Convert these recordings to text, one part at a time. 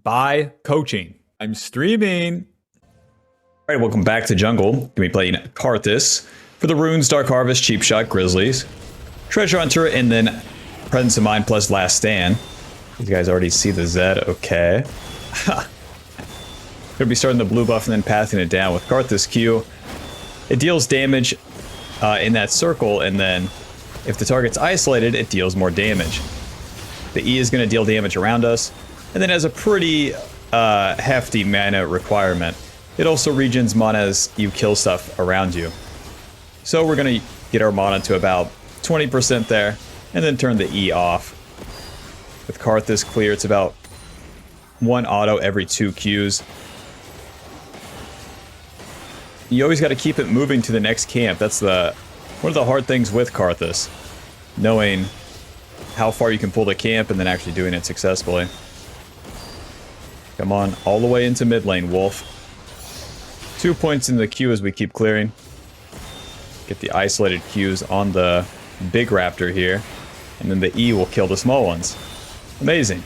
by coaching. I'm streaming. All right, welcome back to Jungle. Gonna be playing KARTHUS for the Runes, Dark Harvest, Cheap Shot, Grizzlies, Treasure Hunter, and then Presence of Mind plus Last Stand. You guys already see the Z, okay. Gonna be starting the blue buff and then passing it down with KARTHUS Q. It deals damage in that circle, and then if the target's isolated, it deals more damage. The E is going to deal damage around us, and then has a pretty hefty mana requirement. It also regens mana as you kill stuff around you. So we're going to get our mana to about 20% there, and then turn the E off. With KARTHUS clear, it's about 1 auto every 2 Qs. You always got to keep it moving to the next camp. That's one of the hard things with KARTHUS. Knowing how far you can pull the camp and then actually doing it successfully. Come on, all the way into mid lane, Wolf. 2 points in the Q as we keep clearing. Get the isolated Qs on the big raptor here. And then the E will kill the small ones. Amazing.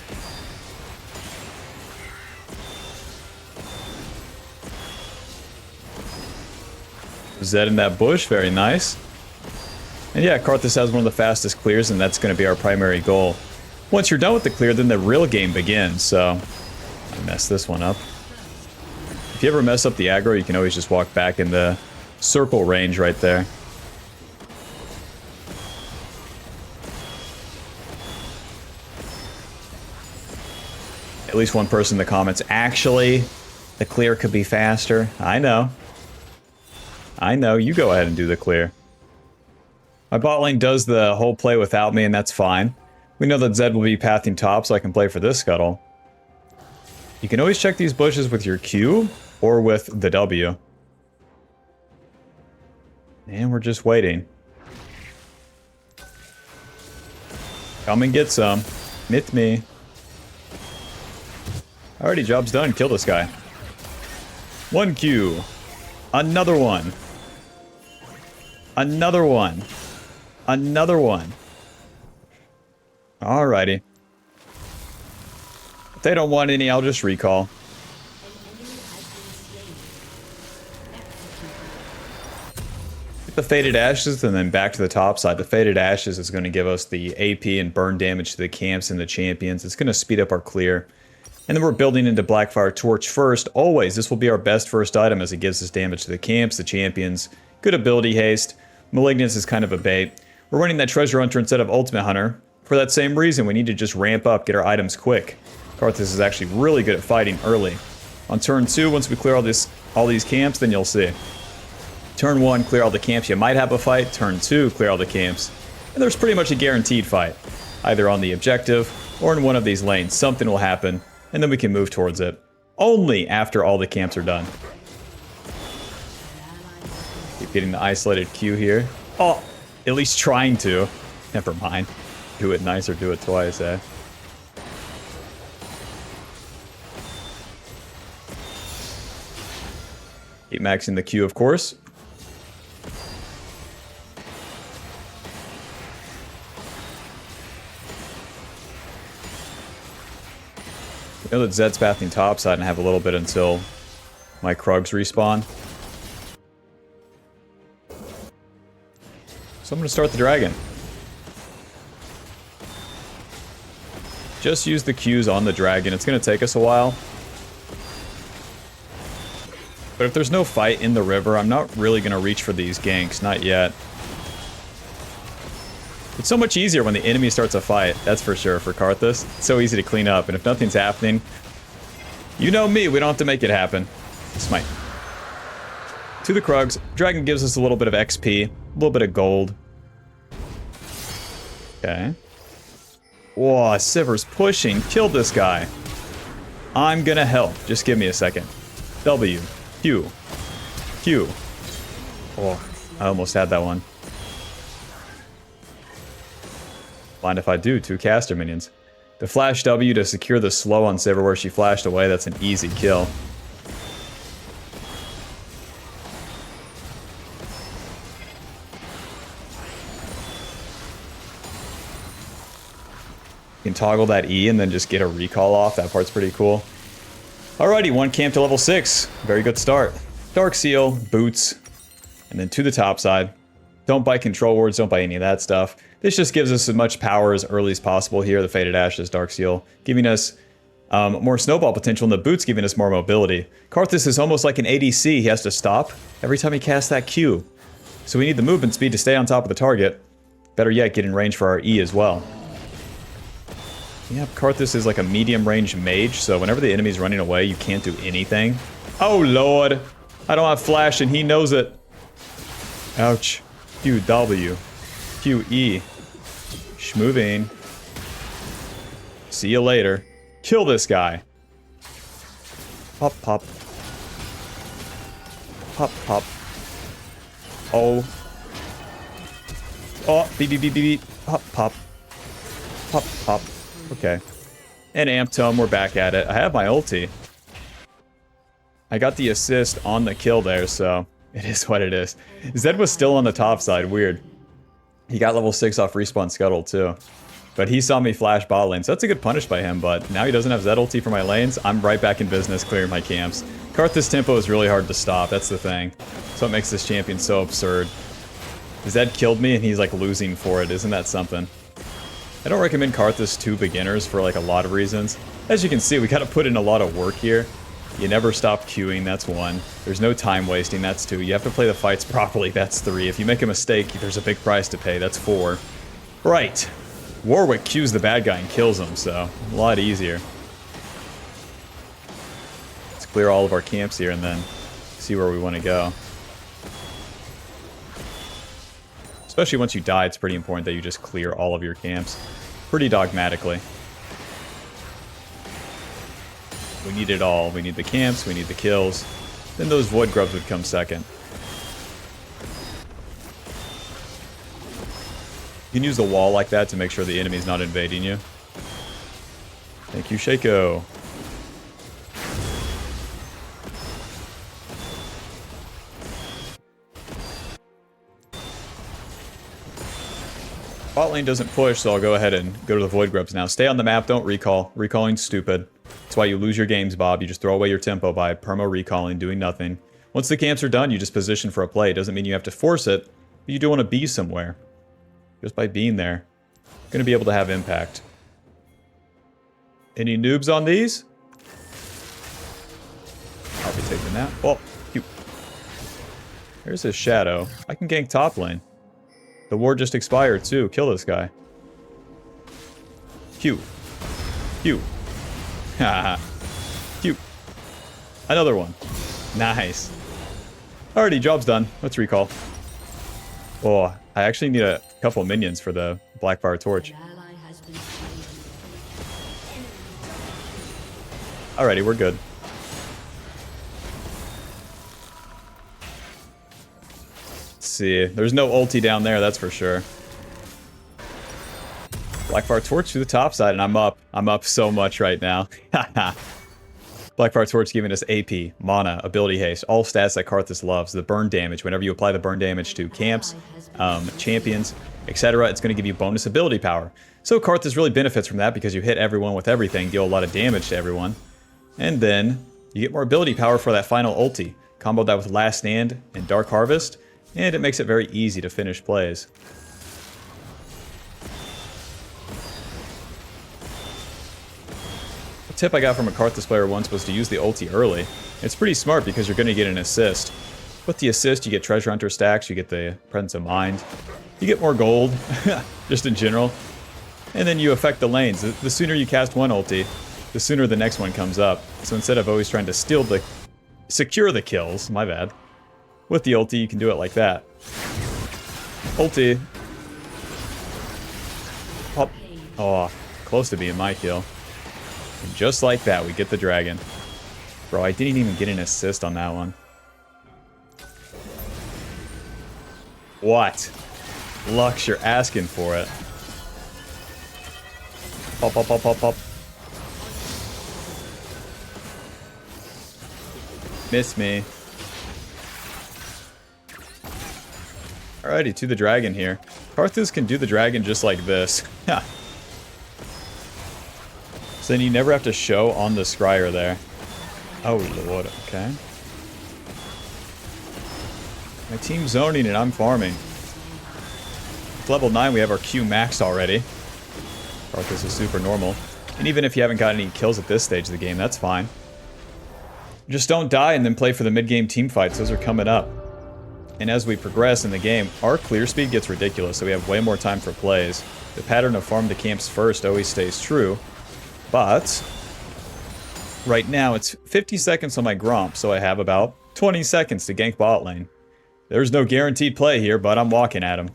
Zed in that bush, very nice. And yeah, KARTHUS has one of the fastest clears, and that's going to be our primary goal. Once you're done with the clear, then the real game begins, so I messed this one up. If you ever mess up the aggro, you can always just walk back in the circle range right there. At least one person in the comments, actually, the clear could be faster. I know. I know, you go ahead and do the clear. My bot lane does the whole play without me, and that's fine. We know that Zed will be pathing top, so I can play for this scuttle. You can always check these bushes with your Q, or with the W. And we're just waiting. Come and get some. Mit me. Alrighty, job's done. Kill this guy. 1 Q. Another one. Another one. Another one. Alrighty. If they don't want any, I'll just recall. Get the Faded Ashes and then back to the top side. The Faded Ashes is going to give us the AP and burn damage to the camps and the champions. It's going to speed up our clear. And then we're building into Blackfire Torch first. Always, this will be our best first item as it gives us damage to the camps, the champions. Good ability haste. Malignance is kind of a bait. We're running that Treasure Hunter instead of Ultimate Hunter. For that same reason, we need to just ramp up, get our items quick. KARTHUS is actually really good at fighting early. On turn 2, once we clear all these camps, then you'll see. Turn 1, clear all the camps, you might have a fight. Turn 2, clear all the camps. And there's pretty much a guaranteed fight. Either on the objective, or in one of these lanes. Something will happen, and then we can move towards it. Only after all the camps are done. Keep getting the isolated Q here. Oh, at least trying to. Never mind. Do it nice or do it twice, eh? Keep maxing the Q, of course. I know that Zed's pathing topside and have a little bit until my Krugs respawn. So I'm going to start the dragon. Just use the Qs on the dragon. It's going to take us a while. But if there's no fight in the river, I'm not really going to reach for these ganks. Not yet. It's so much easier when the enemy starts a fight. That's for sure for KARTHUS. It's so easy to clean up. And if nothing's happening, you know me. We don't have to make it happen. Smite. To the Krugs. Dragon gives us a little bit of XP. A little bit of gold. Okay. Whoa, Siver's pushing. Kill this guy. I'm gonna help. Just give me a second. W. Q. Q. Oh, I almost had that one. Mind if I do? 2 caster minions. The flash W to secure the slow on Siver where she flashed away. That's an easy kill. You can toggle that E and then just get a recall off. That part's pretty cool. Alrighty, 1 camp to level 6. Very good start. Dark Seal, boots, and then to the top side. Don't buy control wards, don't buy any of that stuff. This just gives us as much power as early as possible here. The Faded Ashes, Dark Seal, giving us more snowball potential, and the boots giving us more mobility. Karthus is almost like an ADC. He has to stop every time he casts that Q. So we need the movement speed to stay on top of the target. Better yet, get in range for our E as well. Yeah, Karthus is like a medium range mage, so whenever the enemy's running away, you can't do anything. Oh lord! I don't have flash and he knows it. Ouch. QW. QE. Schmoving. See you later. Kill this guy. Pop, pop. Pop, pop. Oh. Oh, beep, beep, beep, beep, beep. Pop, pop. Pop, pop. Okay. And Amp Tome, we're back at it. I have my ulti. I got the assist on the kill there, so it is what it is. Zed was still on the top side, weird. He got level 6 off Respawn Scuttle too. But he saw me flash bot lane, so that's a good punish by him, but now he doesn't have Zed ulti for my lanes. I'm right back in business clearing my camps. Karthus tempo is really hard to stop, that's the thing. That's what makes this champion so absurd. Zed killed me and he's like losing for it, isn't that something? I don't recommend Karthus to beginners for like a lot of reasons. As you can see, we gotta put in a lot of work here. You never stop queuing, that's 1. There's no time wasting, that's 2. You have to play the fights properly, that's 3. If you make a mistake, there's a big price to pay, that's 4. Right. Warwick cues the bad guy and kills him, so a lot easier. Let's clear all of our camps here and then see where we want to go. Especially once you die, it's pretty important that you just clear all of your camps pretty dogmatically. We need it all. We need the camps, we need the kills. Then those void grubs would come second. You can use the wall like that to make sure the enemy's not invading you. Thank you, Shaco. Bot lane doesn't push, so I'll go ahead and go to the void grubs now. Stay on the map, don't recall. Recalling's stupid. That's why you lose your games, Bob. You just throw away your tempo by perma-recalling, doing nothing. Once the camps are done, you just position for a play. It doesn't mean you have to force it, but you do want to be somewhere. Just by being there, you're going to be able to have impact. Any noobs on these? I'll be taking that. Oh, cute. There's his shadow. I can gank top lane. The ward just expired too. Kill this guy. Q. Q. Haha. Q. Another one. Nice. Alrighty, job's done. Let's recall. Oh, I actually need a couple of minions for the Blackfire Torch. Alrighty, we're good. Let's see. There's no ulti down there, that's for sure. Blackfire Torch to the top side, and I'm up. I'm up so much right now. Blackfire Torch giving us AP, mana, ability haste, all stats that Karthus loves. The burn damage, whenever you apply the burn damage to camps, champions, etc., it's going to give you bonus ability power. So Karthus really benefits from that because you hit everyone with everything, deal a lot of damage to everyone. And then you get more ability power for that final ulti. Combo that with Last Stand and Dark Harvest, and it makes it very easy to finish plays. A tip I got from a Karthus player once was to use the ulti early. It's pretty smart because you're going to get an assist. With the assist, you get Treasure Hunter stacks, you get the Presence of Mind, you get more gold, just in general. And then you affect the lanes. The sooner you cast one ulti, the sooner the next one comes up. So instead of always trying to secure the kills, my bad, with the ulti you can do it like that. Ulti. Pop. Oh, close to being my kill. And just like that, we get the dragon. Bro, I didn't even get an assist on that one. What? Lux, you're asking for it. Pop, pop, pop, pop, pop. Miss me. Alrighty, to the dragon here. Karthus can do the dragon just like this. So then you never have to show on the scryer there. Oh, Lord. Okay. My team's zoning and I'm farming. It's level 9, we have our Q max already. Karthus is super normal. And even if you haven't got any kills at this stage of the game, that's fine. Just don't die and then play for the mid-game team fights. Those are coming up. And as we progress in the game, our clear speed gets ridiculous, so we have way more time for plays. The pattern of farm to camps first always stays true. But right now, it's 50 seconds on my Gromp, so I have about 20 seconds to gank bot lane. There's no guaranteed play here, but I'm walking at him.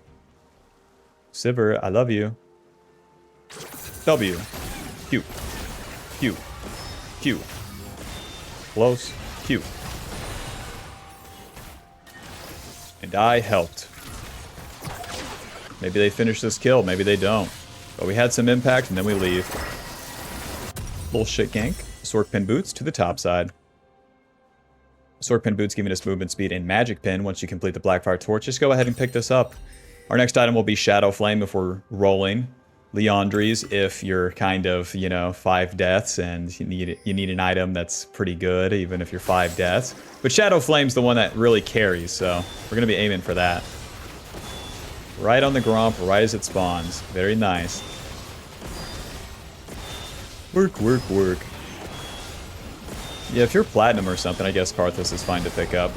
Sivir, I love you. W. Q. Q. Q. Close. Q. And I helped. Maybe they finish this kill, maybe they don't. But we had some impact and then we leave. Bullshit gank. Sork Pin Boots to the top side. Sork Pin Boots giving us movement speed and Magic Pin once you complete the Blackfire Torch. Just go ahead and pick this up. Our next item will be Shadow Flame if we're rolling. Leandries if you're kind of, you know, 5 deaths and you need an item that's pretty good even if you're 5 deaths. But Shadow Flame's the one that really carries, so we're going to be aiming for that. Right on the Gromp, right as it spawns. Very nice. Work, work, work. Yeah, if you're Platinum or something, I guess Karthus is fine to pick up.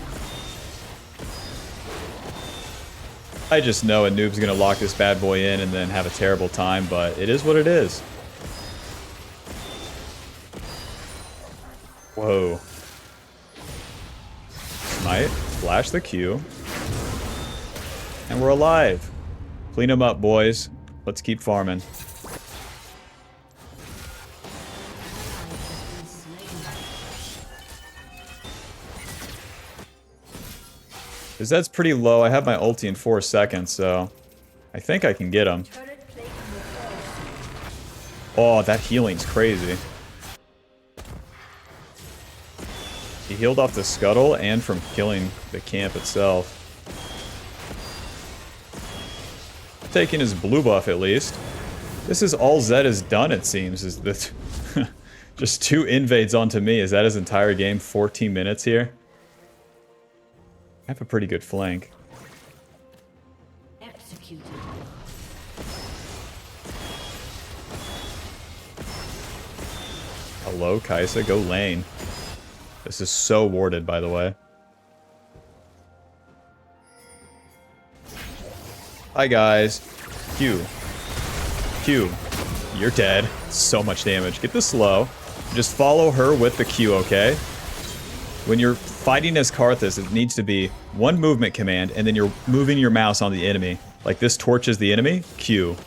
I just know a noob's gonna lock this bad boy in and then have a terrible time, but it is what it is. Whoa. Smite, flash the Q. And we're alive. Clean them up, boys. Let's keep farming. His Zed's pretty low. I have my ulti in 4 seconds, so I think I can get him. Oh, that healing's crazy. He healed off the scuttle and from killing the camp itself. Taking his blue buff at least. This is all Zed has done, it seems, is that just 2 invades onto me. Is that his entire game? 14 minutes here? I have a pretty good flank. Executed. Hello, Kaisa. Go lane. This is so warded, by the way. Hi, guys. Q. Q. You're dead. So much damage. Get this slow. Just follow her with the Q, okay? When you're fighting as Karthus, it needs to be 1 movement command, and then you're moving your mouse on the enemy. Like this torches the enemy, Q.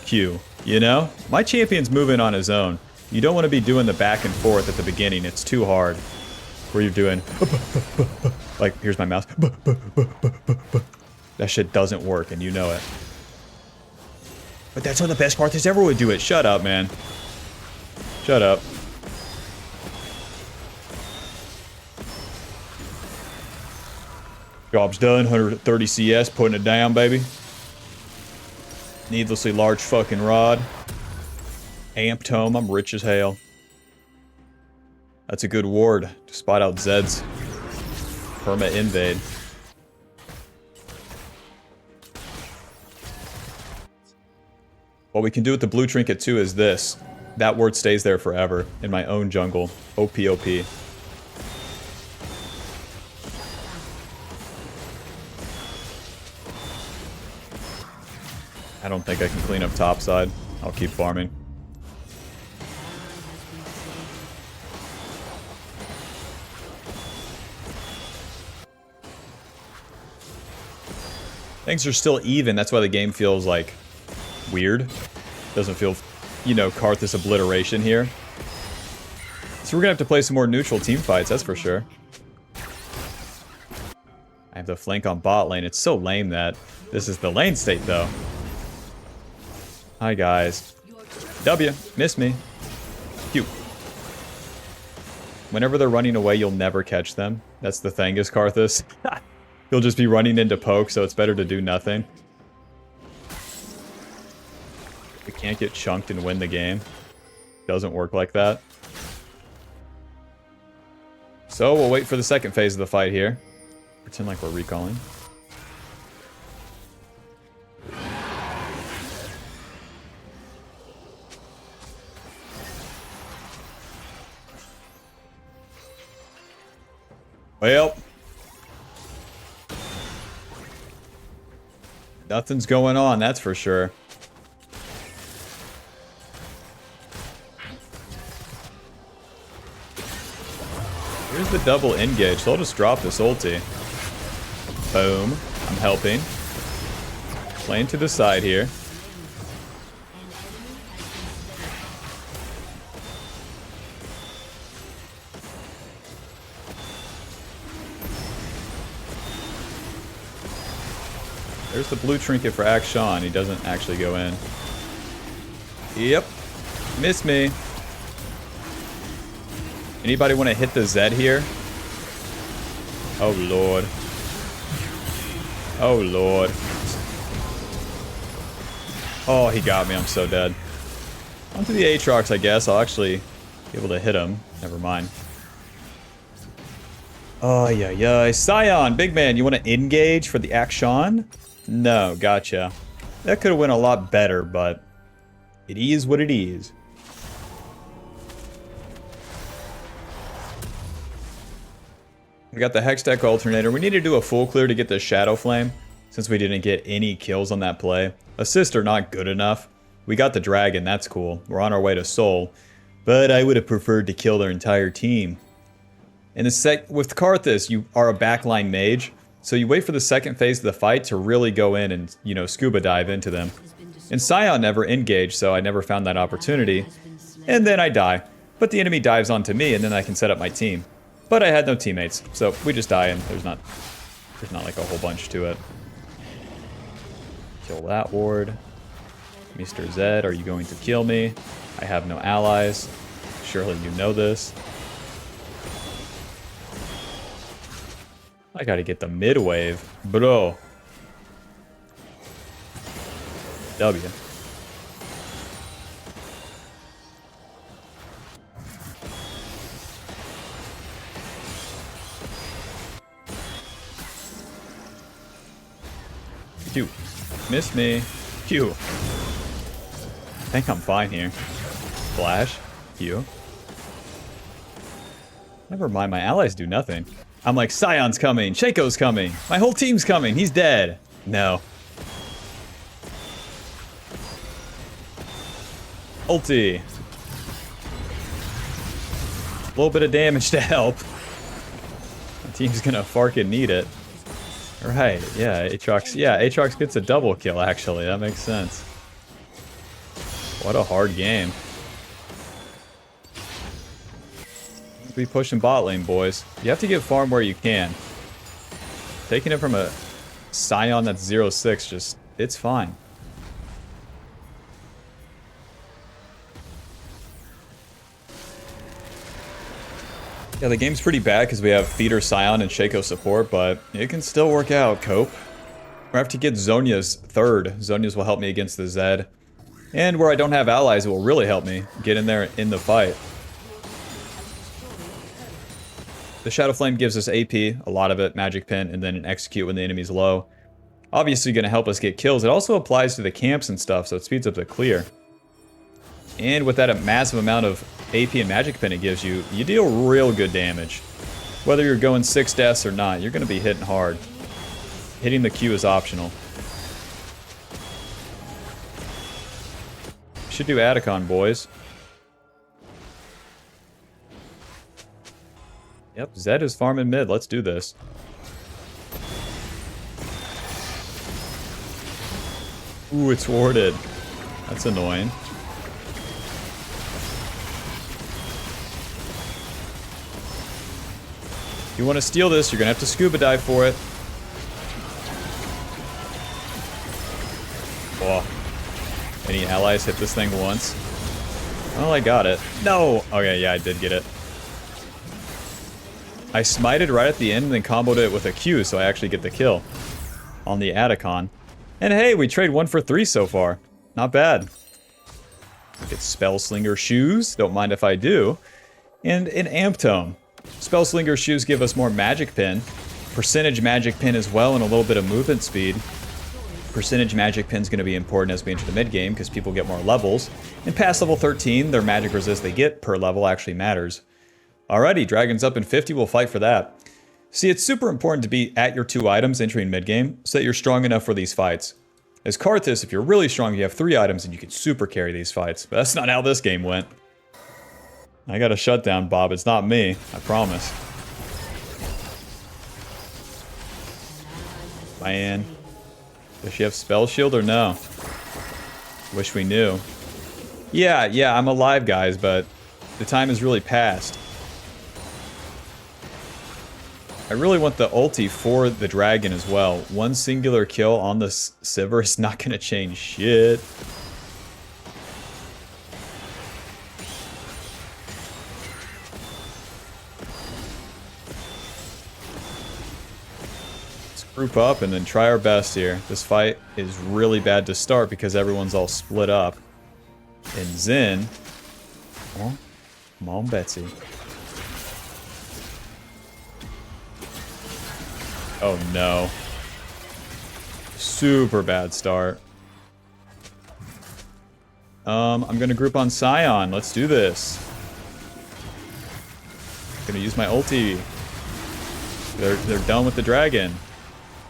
Q. You know? My champion's moving on his own. You don't want to be doing the back and forth at the beginning. It's too hard. Where you're doing... like, here's my mouse. That shit doesn't work, and you know it. But that's how the best Karthus ever would do it. Shut up, man. Shut up. Job's done, 130 CS, putting it down, baby. Needlessly large fucking rod. Amped home, I'm rich as hell. That's a good ward to spot out Zed's perma invade. What we can do with the blue trinket too is this. That ward stays there forever in my own jungle. OP. I don't think I can clean up topside. I'll keep farming. Things are still even. That's why the game feels like weird. Doesn't feel, you know, Karthus obliteration here. So we're gonna have to play some more neutral team fights, that's for sure. I have the flank on bot lane. It's so lame that this is the lane state, though. Hi, guys. W. Miss me. Q. Whenever they're running away, you'll never catch them. That's the thing, is Karthus. You'll just be running into poke, so it's better to do nothing. We can't get chunked and win the game. Doesn't work like that. So we'll wait for the second phase of the fight here. Pretend like we're recalling. Well, nothing's going on, that's for sure. Here's the double engage, so I'll just drop this ulti. Boom. I'm helping. Playing to the side here. There's the blue trinket for Akshan. He doesn't actually go in. Yep. Miss me. Anybody want to hit the Zed here? Oh, Lord. Oh, Lord. Oh, he got me. I'm so dead. Onto the Aatrox, I guess. I'll actually be able to hit him. Never mind. Oh, yeah, yeah. Scion, big man, you want to engage for the Akshan? No, gotcha. That could have went a lot better, but it is what it is. We got the Hextech Alternator. We need to do a full clear to get the Shadow Flame, since we didn't get any kills on that play. Assists are not good enough. We got the Dragon, that's cool. We're on our way to Soul. But I would have preferred to kill their entire team. In the with Karthus, you are a backline mage, so you wait for the second phase of the fight to really go in and, you know, scuba dive into them. And Scion never engaged, so I never found that opportunity. And then I die. But the enemy dives onto me, and then I can set up my team. But I had no teammates, so we just die, and there's not like a whole bunch to it. Kill that ward. Mr. Zed, are you going to kill me? I have no allies. Surely you know this. I gotta get the mid wave. Bro. W. Q. Miss me. Q. I think I'm fine here. Flash. Q. Never mind, my allies do nothing. I'm like, Scion's coming, Shaco's coming, my whole team's coming, he's dead. No. Ulti. A little bit of damage to help. My team's gonna fucking need it. Right, yeah, Aatrox. Yeah, Aatrox gets a double kill, actually. That makes sense. What a hard game. Be pushing bot lane, boys. You have to get farm where you can. Taking it from a Scion that's 0-6, just, it's fine. Yeah, the game's pretty bad because we have Feeder, Scion, and Shaco support, but it can still work out, Cope. I have to get Zhonya's third. Zhonya's will help me against the Zed. And where I don't have allies, it will really help me get in there in the fight. The Shadow Flame gives us AP, a lot of it, Magic Pin, and then an Execute when the enemy's low. Obviously going to help us get kills. It also applies to the camps and stuff, so it speeds up the clear. And with that a massive amount of AP and Magic Pin it gives you, you deal real good damage. Whether you're going 6 deaths or not, you're going to be hitting hard. Hitting the Q is optional. Should do Atacon, boys. Yep, Zed is farming mid. Let's do this. Ooh, it's warded. That's annoying. If you want to steal this, you're going to have to scuba dive for it. Oh. Any allies hit this thing once? Oh, I got it. No! Okay, yeah, I did get it. I smited right at the end and then comboed it with a Q, so I actually get the kill on the Atacon. And hey, we trade 1 for 3 so far. Not bad. Get Spellslinger shoes. Don't mind if I do. And an Amp Tome. Spellslinger shoes give us more magic pin. Percentage magic pin as well, and a little bit of movement speed. Percentage magic pin is going to be important as we enter the mid game because people get more levels. And past level 13, their magic resist they get per level actually matters. Alrighty, Dragon's up in 50, we'll fight for that. See, it's super important to be at your 2 items entering mid game so that you're strong enough for these fights. As Karthus, if you're really strong, you have 3 items and you can super carry these fights. But that's not how this game went. I got a shutdown, Bob. It's not me. I promise. Man. Does she have spell shield or no? Wish we knew. Yeah, I'm alive, guys, but the time has really passed. I really want the ulti for the dragon as well. One singular kill on the Sivir is not going to change shit. Let's group up and then try our best here. This fight is really bad to start because everyone's all split up. And Zen... Oh, come on, Betsy. Oh no. Super bad start. I'm gonna group on Scion. Let's do this. Gonna use my ulti. They're done with the dragon.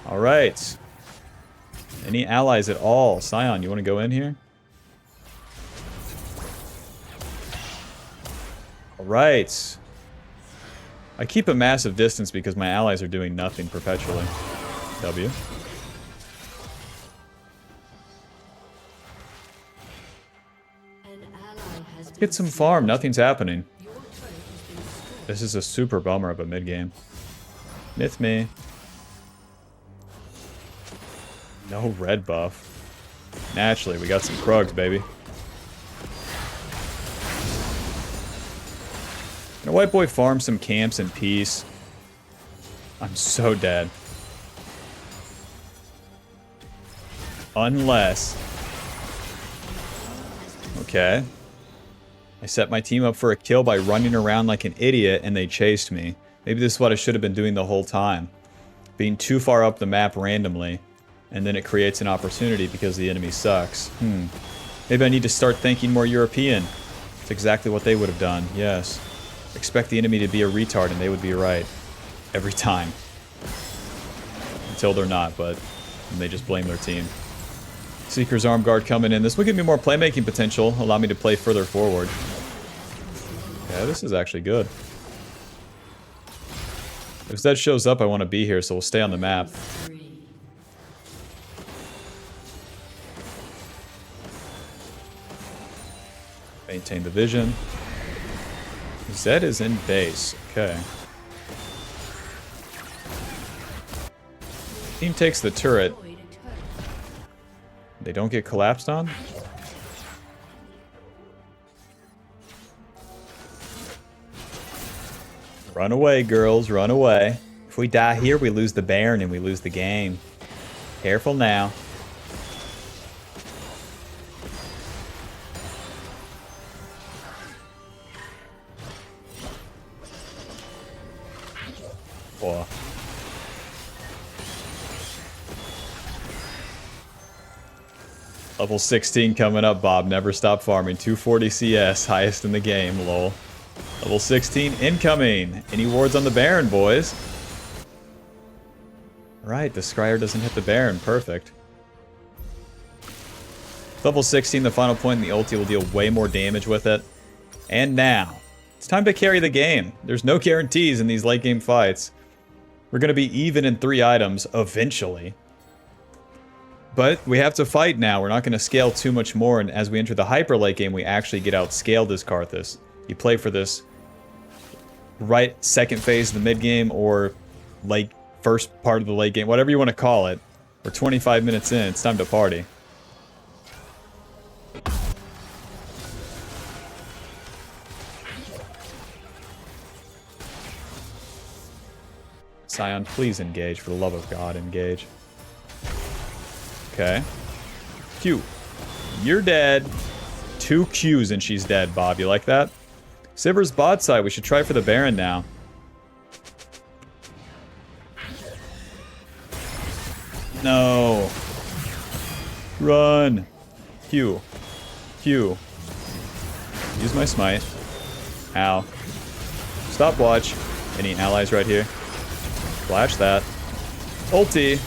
Alright. Any allies at all? Scion, you wanna go in here? Alright. I keep a massive distance because my allies are doing nothing perpetually. W. Let's get some farm. Nothing's happening. This is a super bummer of a mid game. Myth me. No red buff. Naturally, we got some Krugs, baby. Can a white boy farm some camps in peace? I'm so dead. Unless... Okay. I set my team up for a kill by running around like an idiot and they chased me. Maybe this is what I should have been doing the whole time. Being too far up the map randomly. And then it creates an opportunity because the enemy sucks. Maybe I need to start thinking more European. It's exactly what they would have done, yes. Expect the enemy to be a retard and they would be right. Every time. Until they're not, but they just blame their team. Seeker's Arm Guard coming in. This will give me more playmaking potential, allow me to play further forward. Yeah, this is actually good. If Zed shows up, I want to be here, so we'll stay on the map. Maintain the vision. Zed is in base. Okay. Team takes the turret. They don't get collapsed on? Run away, girls. Run away. If we die here, we lose the Baron and we lose the game. Careful now. Oh. Level 16 coming up, Bob. Never stop farming. 240 CS, highest in the game, lol. Level 16 incoming. Any wards on the Baron, boys? Right, the Scryer doesn't hit the Baron. Perfect. Level 16, the final point, and the ulti will deal way more damage with it. And now, it's time to carry the game. There's no guarantees in these late game fights. We're going to be even in 3 items, eventually. But we have to fight now. We're not going to scale too much more, and as we enter the hyper late game, we actually get outscaled as Karthus. You play for this right second phase of the mid game, or late first part of the late game, whatever you want to call it. We're 25 minutes in, it's time to party. Scion, please engage. For the love of God, engage. Okay. Q. You're dead. 2 Qs and she's dead, Bob. You like that? Sivir's bot side. We should try for the Baron now. No. Run. Q. Q. Use my smite. Ow. Stopwatch. Any allies right here? Flash that. Ulti.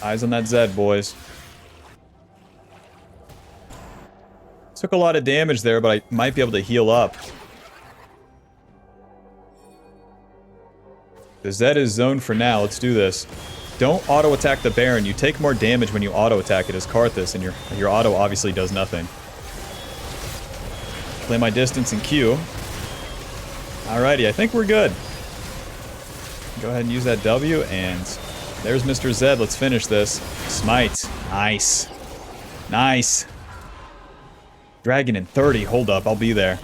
Eyes on that Zed, boys. Took a lot of damage there, but I might be able to heal up. The Zed is zoned for now. Let's do this. Don't auto-attack the Baron. You take more damage when you auto-attack it as Karthus, and your auto obviously does nothing. Play my distance and Q. Alrighty, I think we're good. Go ahead and use that W, and there's Mr. Zed. Let's finish this. Smite. Nice. Nice. Dragon in 30. Hold up, I'll be there.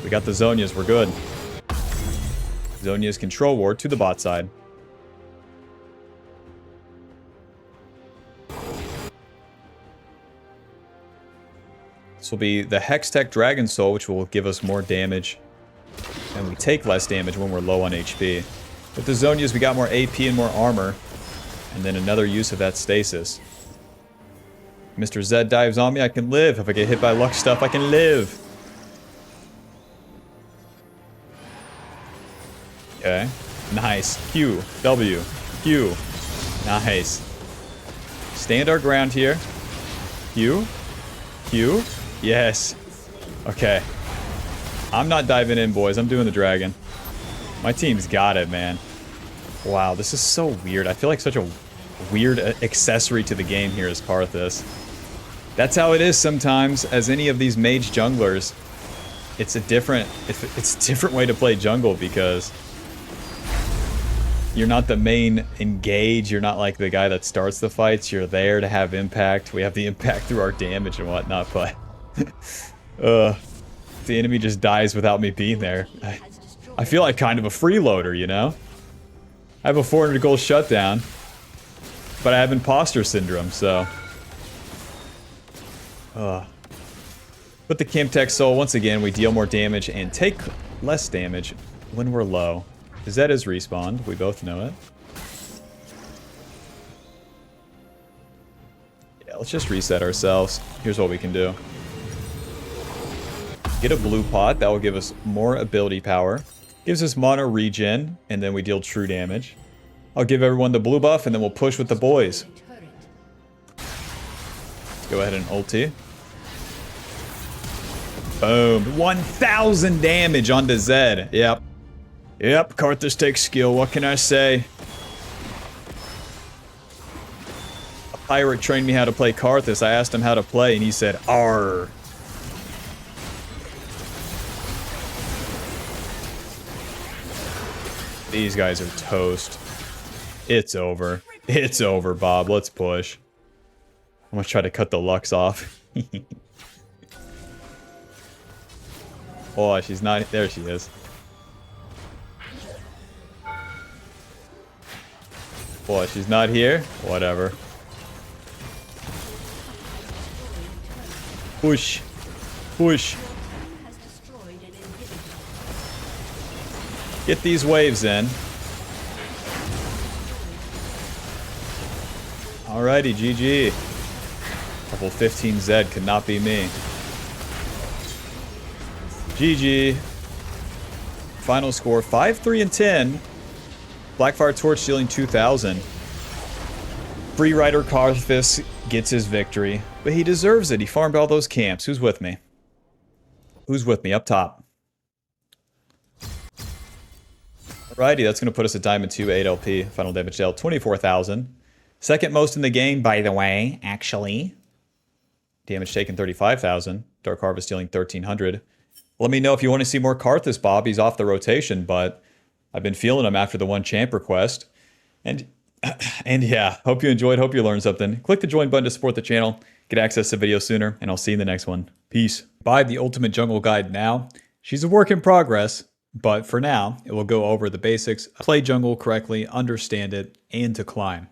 We got the Zhonyas. We're good. Zhonya's control ward to the bot side. This will be the Hextech Dragon Soul, which will give us more damage. And we take less damage when we're low on HP. With the Zhonyas, we got more AP and more armor. And then another use of that stasis. Mr. Zed dives on me, I can live. If I get hit by luck stuff, I can live. Okay. Nice. Q. W. Q. Nice. Stand our ground here. Q. Q. Yes. Okay. I'm not diving in, boys. I'm doing the dragon. My team's got it, man. Wow, this is so weird. I feel like such a weird accessory to the game here as Karthus. That's how it is sometimes as any of these mage junglers. It's a different way to play jungle because you're not the main engage. You're not like the guy that starts the fights. You're there to have impact. We have the impact through our damage and whatnot, but the enemy just dies without me being there. I feel like kind of a freeloader, you know? I have a 400 gold shutdown, but I have imposter syndrome, so... With the Kimtech Soul, once again, we deal more damage and take less damage when we're low. Zed is respawned, we both know it. Yeah, let's just reset ourselves. Here's what we can do. Get a blue pot, that will give us more ability power. Gives us mono regen, and then we deal true damage. I'll give everyone the blue buff, and then we'll push with the boys. Let's go ahead and ulti. Boom. 1,000 damage onto Zed. Yep. Yep, Karthus takes skill. What can I say? A pirate trained me how to play Karthus. I asked him how to play, and he said, "Arr." These guys are toast. It's over. It's over, Bob. Let's push. I'm gonna try to cut the Lux off. Oh, she's not... There she is. Boy, she's not here? Whatever. Push. Push. Get these waves in. Alrighty, GG. Level 15 Zed could not be me. GG. Final score 5-3-10. Blackfire Torch dealing 2,000. Free Rider Karthus gets his victory, but he deserves it. He farmed all those camps. Who's with me? Who's with me up top? Alrighty, that's going to put us at Diamond 2, 8 LP. Final damage dealt 24,000. Second most in the game, by the way, actually. Damage taken 35,000. Dark Harvest dealing 1,300. Let me know if you want to see more Karthus, Bob. He's off the rotation, but I've been feeling him after the one champ request. And yeah, hope you enjoyed. Hope you learned something. Click the join button to support the channel. Get access to videos sooner, and I'll see you in the next one. Peace. Buy the Ultimate Jungle Guide now. She's a work in progress, but for now, it will go over the basics. Play jungle correctly, understand it, and to climb.